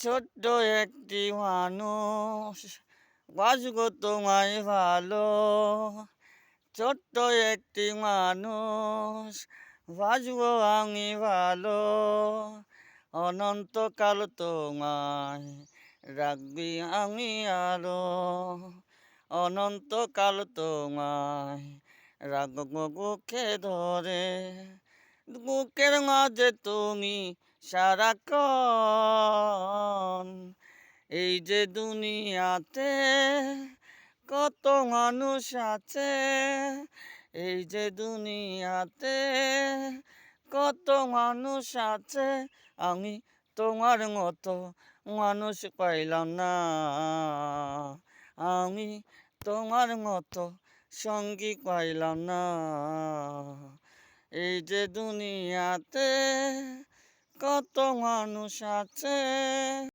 ছোট্ট একটি মানুষ বাসগো তোমায় ভালো। ছোট্ট একটি মানুষ বাসবো আমি ভালো। অনন্তকাল তোমায় রাখবি আমি আলো। অনন্তকাল তোমায় রাখবো বুকে ধরে। বুকের মাঝে তুমি সারাক্ষণ। এই যে দুনিয়াতে কত মানুষ আছে। এই যে দুনিয়াতে কত মানুষ আছে। আমি তোমার মতো মানুষ পাইলাম না। আমি তোমার মতো সঙ্গী পাইলাম না। এই যে দুনিয়াতে কত মানুষ আছে।